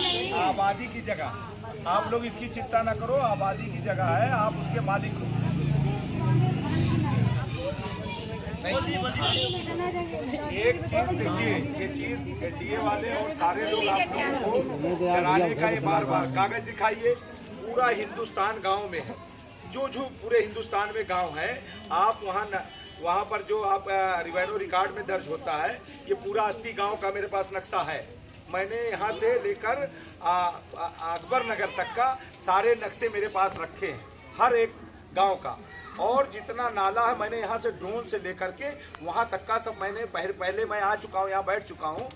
आबादी की जगह, आप लोग इसकी चिंता ना करो, आबादी की जगह है, आप उसके मालिक हो। एक चीज देखिए, ये चीज एनडीए वाले और सारे लोग आप लोगों को डराने का, ये बार बार कागज दिखाइए, पूरा हिंदुस्तान गांव में है, जो पूरे हिंदुस्तान में गांव है, आप वहाँ पर जो आप रिवेन्यू रिकॉर्ड में दर्ज होता है, ये पूरा अस्ती गांव का मेरे पास नक्शा है। मैंने यहाँ से लेकर अकबर नगर तक का सारे नक्शे मेरे पास रखे हैं, हर एक गांव का, और जितना नाला है मैंने यहाँ से ड्रोन से लेकर के वहाँ तक का सब मैंने पहले मैं आ चुका हूँ, यहाँ बैठ चुका हूँ,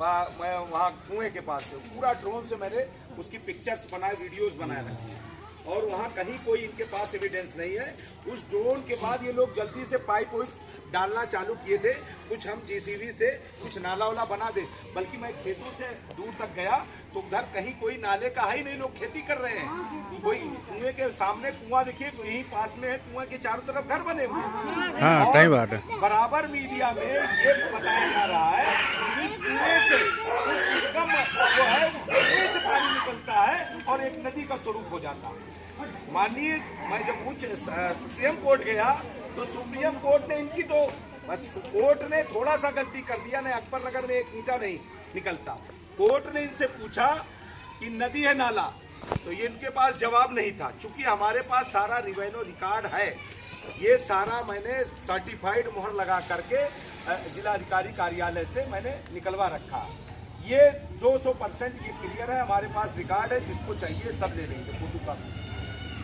मैं वहाँ कुएं के पास से पूरा ड्रोन से मैंने उसकी पिक्चर्स बनाए, वीडियोस बनाए रखी है, और वहाँ कहीं कोई इनके पास एविडेंस नहीं है। उस ड्रोन के बाद ये लोग जल्दी से पाइप डालना चालू किए थे, कुछ हम जेसीबी से कुछ नाला वाला बना दे, बल्कि मैं खेतों से दूर तक गया तो उधर कहीं कोई नाले का है ही नहीं, लोग खेती कर रहे हैं। कोई कुएं के सामने कुआं देखिए, यहीं पास में है, कुएं के चारों तरफ घर बने हुए हैं। हाँ, सही बात है। बराबर मीडिया में ये बताया जा रहा है इस कुएं से जो है कुएं से पानी निकलता है और एक नदी का स्वरूप हो जाता है। मानिए मैं जब सुप्रीम कोर्ट गया तो सुप्रीम कोर्ट ने इनकी तो बस कोर्ट ने थोड़ा सा गलती कर दिया, ना अकबर नगर में एक ईंटा नहीं निकलता। कोर्ट ने इनसे पूछा कि नदी है नाला, तो ये इनके पास जवाब नहीं था। चूंकि हमारे पास सारा रिवेन्यू रिकॉर्ड है, ये सारा मैंने सर्टिफाइड मोहर लगा करके जिलाधिकारी कार्यालय से मैंने निकलवा रखा। ये 200% ये क्लियर है, हमारे पास रिकॉर्ड है, जिसको चाहिए सब ले लेंगे फोटो का।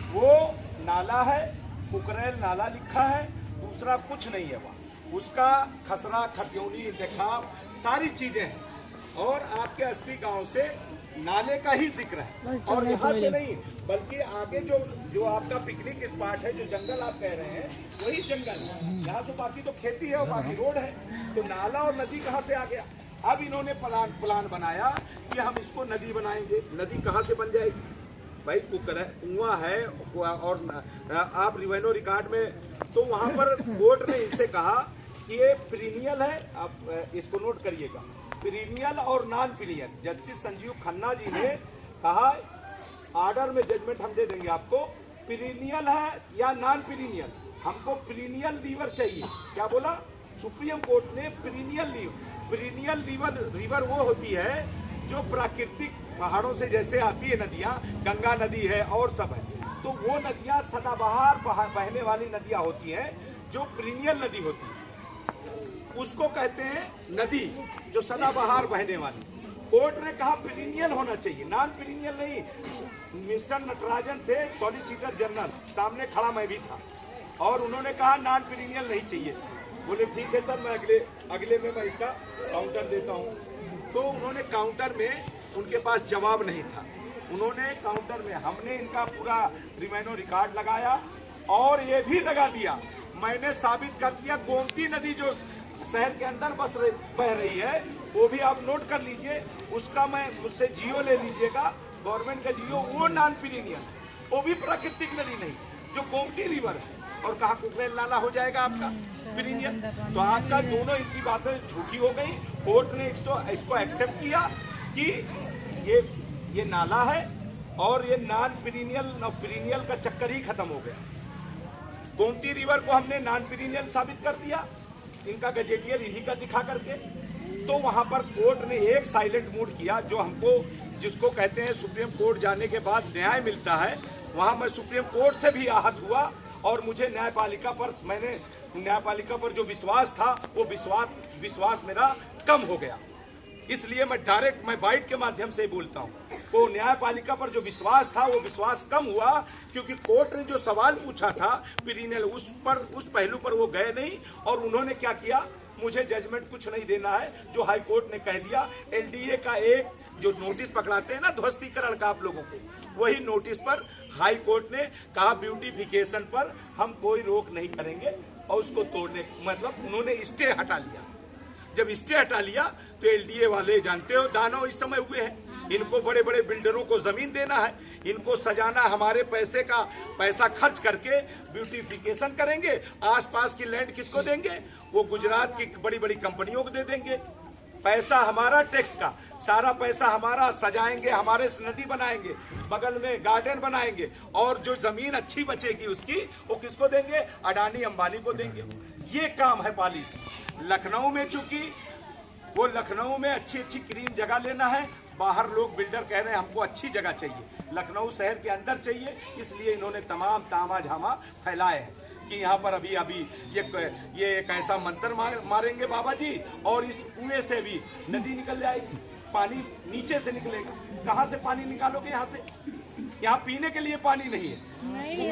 वो नाला है, कुकरेल नाला लिखा है, दूसरा कुछ नहीं है वहाँ। उसका खसरा खत्योनी इंतखाब सारी चीजें हैं, और आपके अस्ती गांव से नाले का ही जिक्र है, और यहाँ से नहीं बल्कि आगे जो आपका पिकनिक स्पॉट है, जो जंगल आप कह रहे हैं वही जंगल है। यहाँ तो बाकी तो खेती है और बाकी रोड है, तो नाला और नदी कहाँ से आ गया? अब इन्होंने प्लान बनाया कि हम इसको नदी बनाएंगे। नदी कहाँ से बन जाएगी भाई? कुआं है, और आप रिवेन्यू रिकॉर्ड में तो वहां पर कोर्ट ने इनसे कहा कि ये पीरिनियल है, आप इसको नोट करिएगा, पीरिनियल और नॉन पीरिनियल। जस्टिस संजीव खन्ना जी ने कहा ऑर्डर में जजमेंट हम दे देंगे आपको, पीरिनियल है या नॉन पीरिनियल, हमको पीरिनियल लीवर चाहिए। क्या बोला सुप्रीम कोर्ट ने? पीरिनियल लीवर। पीरिनियल लीवर वो होती है जो प्राकृतिक पहाड़ों से जैसे आती है नदियां, गंगा नदी है और सब है, तो वो नदियां सदाबहार बहने वाली नदियां होती हैं, जो पीरिनियल नदी होती है उसको कहते हैं नदी जो सदाबहार बहने वाली। कोर्ट ने कहा पीरिनियल होना चाहिए, नॉन पीरिनियल नहीं। मिस्टर नटराजन थे सॉलिसिटर जनरल, सामने खड़ा मैं भी था, और उन्होंने कहा नॉन पीरिनियल नहीं चाहिए। बोले ठीक है सर, मैं अगले में मैं इसका काउंटर देता हूँ। तो उन्होंने काउंटर में, उनके पास जवाब नहीं था, उन्होंने काउंटर में, हमने इनका पूरा रिवेन्यू रिकॉर्ड लगाया और ये भी लगा दिया, मैंने साबित कर दिया गोमती नदी जो शहर के अंदर बह रही है, वो भी आप नोट कर लीजिए, उसका मैं मुझसे जियो ले लीजिएगा, गवर्नमेंट का जियो, वो नॉन पीरिनियल, वो भी प्राकृतिक नदी नहीं, जो गोमती रिवर है। और कहा कुकरेल नाला हो जाएगा आपका पीरिनियल? तो आपका दोनों इनकी बातें झूठी हो गई। कोर्ट ने इसको एक्सेप्ट किया कि ये नाला है और ये नॉन पीरिनियल, पीरिनियल का चक्कर ही खत्म हो गया। गोमती रिवर को हमने नॉन पीरिनियल साबित कर दिया, इनका गजेटियर इन्हीं का दिखा करके। तो वहां पर कोर्ट ने एक साइलेंट मूड किया, जो हमको, जिसको कहते हैं सुप्रीम कोर्ट जाने के बाद न्याय मिलता है, वहां मैं सुप्रीम कोर्ट से भी आहत हुआ, और मुझे न्यायपालिका पर जो विश्वास था, वो विश्वास मेरा कम हो गया। इसलिए मैं बाइट के माध्यम से बोलता हूँ, वो न्यायपालिका पर जो विश्वास था वो विश्वास कम हुआ, क्योंकि कोर्ट ने जो सवाल पूछा था पीरिनियल, उस पहलू पर वो गए नहीं, और उन्होंने क्या किया, मुझे जजमेंट कुछ नहीं देना है, जो हाई कोर्ट ने कह दिया। एलडीए का एक जो नोटिस पकड़ाते हैं ना ध्वस्तीकरण का आप लोगों को, वही नोटिस पर हाई कोर्ट ने कहा ब्यूटिफिकेशन पर हम कोई रोक नहीं करेंगे, और उसको तोड़ने, मतलब उन्होंने स्टे हटा लिया। जब स्टे हटा लिया तो एलडीए वाले, जानते हो दानव इस समय हुए हैं, इनको बड़े बड़े बिल्डरों को जमीन देना है, इनको सजाना, हमारे पैसा खर्च करके ब्यूटिफिकेशन करेंगे, आसपास की लैंड किसको देंगे? वो गुजरात की बड़ी बड़ी कंपनियों को दे देंगे पैसा हमारा, टैक्स का सारा पैसा हमारा, सजाएंगे, हमारे से नदी बनाएंगे, बगल में गार्डन बनाएंगे, और जो जमीन अच्छी बचेगी उसकी वो किसको देंगे? अडानी अंबानी को देंगे। ये काम है पॉलिसी। लखनऊ में चूंकि वो लखनऊ में अच्छी अच्छी क्लीन जगह लेना है, बाहर लोग बिल्डर कह रहे हैं हमको अच्छी जगह चाहिए, लखनऊ शहर के अंदर चाहिए, इसलिए इन्होंने तमाम तामा झामा फैलाए हैं कि यहाँ पर अभी ये एक ऐसा मंत्र मारेंगे बाबा जी, और इस कुएं से भी नदी निकल जाएगी, पानी नीचे से निकलेगा। कहाँ से पानी निकालोगे? यहाँ से। यहाँ पीने के लिए पानी नहीं है।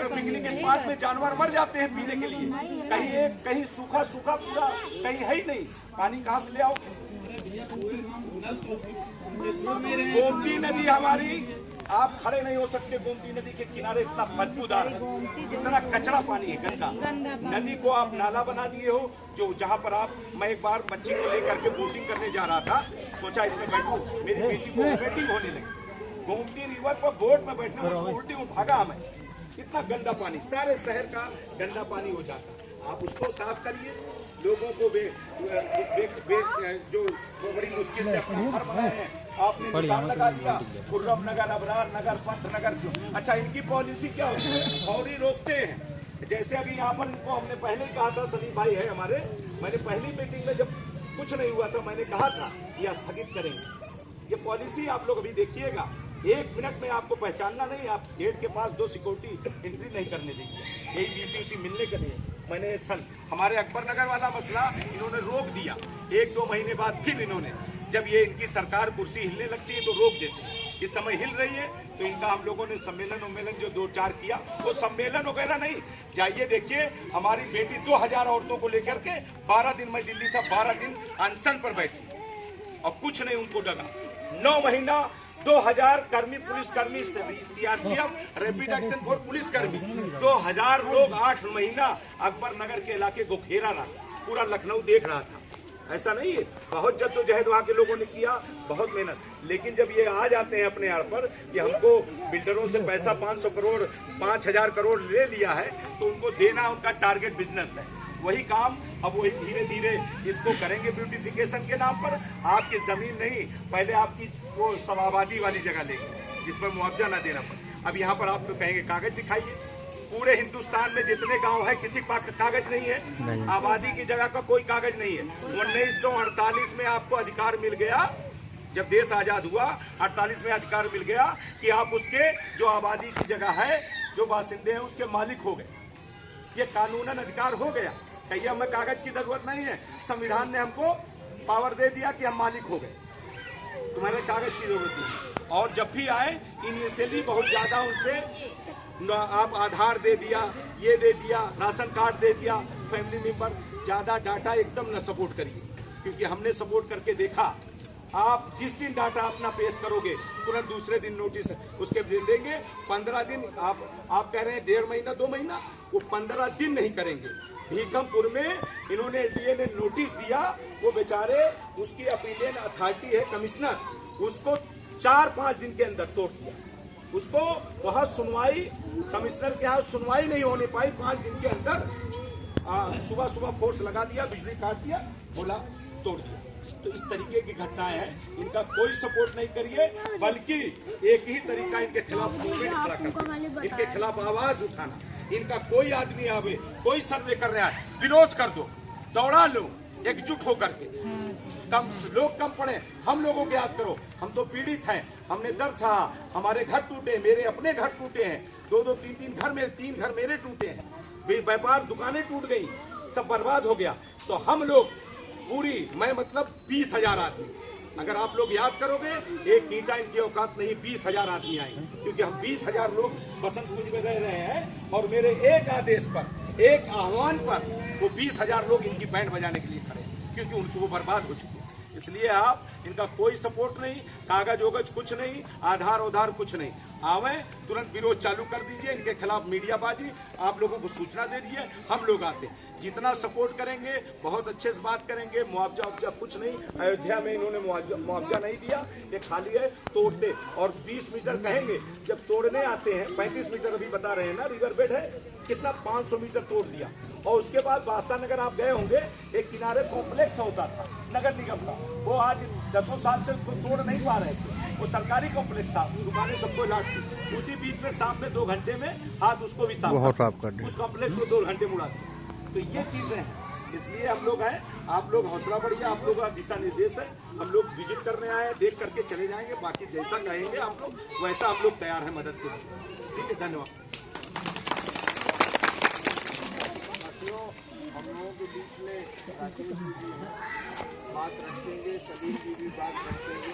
पिकनिक स्पॉट में जानवर मर जाते हैं पीने के लिए, कहीं सूखा सूखा पूरा कहीं है ही नहीं, पानी कहाँ से ले आओ? गोमती नदी हमारी, आप खड़े नहीं हो सकते गोमती नदी के किनारे, इतना बदबूदार है, इतना कचरा पानी है, गंदा। नदी को आप नाला बना दिए हो, जो जहाँ पर मैं एक बार बच्ची को लेकर के बोटिंग करने जा रहा था, सोचा इसमें बैठूं, मेरी बेटी को वोमिटिंग होने लगी। गोमती रिवर पर बोट में बैठने में उल्टी भागा हमें, इतना गंदा पानी, सारे शहर का गंदा पानी हो जाता। आप उसको साफ करिए, लोगों को जो बड़ी मुश्किल से अपना घर बनाए हैं, आपने निशान लगा दिया, खुर्रम नगर, अबरार नगर, पंत नगर। अच्छा, इनकी पॉलिसी क्या होती है? फौरी रोकते हैं। जैसे अभी यहाँ पर इनको हमने पहले कहा था, सनी भाई है हमारे, मैंने पहली मीटिंग में जब कुछ नहीं हुआ था मैंने कहा था ये स्थगित करेंगे। ये पॉलिसी आप लोग अभी देखिएगा, 1 मिनट में आपको पहचानना नहीं, आप गेट के पास 2 सिक्योरिटी एंट्री नहीं करने देंगे, यही ड्यूटी मिलने के लिए। मैंने हमारे अकबर नगर वाला मसला इन्होंने रोक दिया, 1-2 महीने बाद फिर इन्होंने, जब ये इनकी सरकार कुर्सी हिलने लगती है तो रोक देते हैं। इस समय हिल रही है तो इनका हम लोगों ने सम्मेलन जो 2-4 किया, वो सम्मेलन वगैरह नहीं, जाइए देखिए, हमारी बेटी 2000 औरतों को लेकर के 12 दिन, मैं दिल्ली था, 12 दिन अनशन पर बैठी और कुछ नहीं उनको लगा। 9 महीना 2000 कर्मी, पुलिसकर्मी, सीआरपीएफ, रैपिड एक्शन फोर्स पुलिसकर्मी, 2000 लोग 8 महीना अकबर नगर के इलाके को घेरा रहा, पूरा लखनऊ देख रहा था। ऐसा नहीं है, बहुत जद्दोजहद वहाँ के लोगों ने किया, बहुत मेहनत, लेकिन जब ये आ जाते हैं अपने आड़ पर कि हमको बिल्डरों से पैसा 500 करोड़ 5000 करोड़ ले लिया है, तो उनको देना उनका टारगेट बिजनेस है। वही काम अब वही धीरे धीरे इसको करेंगे ब्यूटिफिकेशन के नाम पर। आपकी जमीन नहीं, पहले आपकी वो सब आबादी वाली जगह लेंगे जिस पर मुआवजा ना देना पड़े। अब यहाँ पर आप तो कहेंगे कागज दिखाइए, पूरे हिंदुस्तान में जितने गांव है किसी का कागज नहीं है, आबादी की जगह का कोई कागज नहीं है। 1948 में आपको अधिकार मिल गया, जब देश आजाद हुआ 48 में अधिकार मिल गया कि आप उसके जो आबादी की जगह है, जो बासिंदे हैं, उसके मालिक हो गए। ये कानूनन अधिकार हो गया, कहिए हमें कागज की जरूरत नहीं है, संविधान ने हमको पावर दे दिया कि हम मालिक हो गए, तुम्हारे कागज की जरूरत नहीं। और जब भी आए इनिशियली बहुत ज्यादा उनसे आप आधार दे दिया, ये दे दिया, राशन कार्ड दे दिया, फैमिली मेंबर, ज्यादा डाटा एकदम न सपोर्ट करिए, क्योंकि हमने सपोर्ट करके देखा, आप जिस दिन डाटा अपना पेश करोगे तुरंत दूसरे दिन नोटिस उसके देंगे। 15 दिन आप कह रहे हैं 1.5 महीना 2 महीना, वो 15 दिन नहीं करेंगे। भीखमपुर में इन्होंने एलडीए ने नोटिस दिया, वो बेचारे, उसकी अपीलेट अथॉरिटी है कमिश्नर, उसको 4-5 दिन के अंदर तोड़ दिया। उसको वहां सुनवाई, कमिश्नर के यहाँ सुनवाई नहीं होने पाई, 5 दिन के अंदर सुबह फोर्स लगा दिया, बिजली काट दिया, बोला तोड़ दिया। तो इस तरीके की घटनाएं हैं, इनका कोई सपोर्ट नहीं करिए, बल्कि एक ही तरीका इनके खिलाफ मूवमेंट खड़ा करना, इनके खिलाफ आवाज उठाना। इनका कोई आदमी आवे, कोई सर्वे कर रहा है, विरोध कर दो, दौड़ा लो एकजुट होकर के। लोग कम पड़े, हम लोगों को याद करो, हम तो पीड़ित हैं, हमने दर्द सहा, हमारे घर टूटे, मेरे अपने घर टूटे हैं, 2-2, 3-3 घर मेरे, 3 घर मेरे टूटे हैं, व्यापार दुकानें टूट गई, सब बर्बाद हो गया। तो हम लोग पूरी, मैं मतलब 20,000 आदमी, अगर आप लोग याद करोगे, एक ईंटा इनकी औकात नहीं, 20,000 आदमी आए, क्योंकि हम 20,000 लोग बसंत कुंज में रह रहे हैं, और मेरे एक आदेश पर, एक आह्वान पर वो 20,000 लोग इनकी बैंड बजाने के लिए खड़े, क्योंकि उनकी वो बर्बाद हो चुकी है। इसलिए आप, इनका कोई सपोर्ट नहीं, कागज वोगज कुछ नहीं, आधार उधार कुछ नहीं, आवे तुरंत विरोध चालू कर दीजिए, इनके खिलाफ मीडियाबाजी, आप लोगों को सूचना दे दीजिए, हम लोग आते, जितना सपोर्ट करेंगे बहुत अच्छे से बात करेंगे। मुआवजा कुछ नहीं, अयोध्या में इन्होंने मुआवजा नहीं दिया, ये खाली है तोड़ते, और 20 मीटर कहेंगे, जब तोड़ने आते हैं 35 मीटर अभी बता रहे हैं ना, रिवर बेड है, कितना 500 मीटर तोड़ दिया, और उसके बाद बादशाह नगर आप गए होंगे, एक किनारे कॉम्प्लेक्स होता था नगर निगम का, वो आज 10 साल से उसको तोड़ नहीं पा रहे थे, वो सरकारी कॉम्प्लेक्स था, दुकानें सबको लाट थी, उसी बीच में शाम में 2 घंटे में हाथ उसको भी बहुत साफ कर दिया। उस कॉम्प्लेक्स को 2 घंटे मुड़ा दिया। तो ये चीजें हैं, इसलिए हम लोग आए, आप लोग हौसला बढ़िए, आप लोग का दिशा निर्देश है, हम लोग विजिट करने आए, देख करके चले जाएंगे, बाकी जैसा कहेंगे आप लोग वैसा हम लोग तैयार हैं मदद के लिए। ठीक है, धन्यवाद। हम लोगों के बीच में राकेश जी हैं, बात रखेंगे, सभी की भी बात रखेंगे।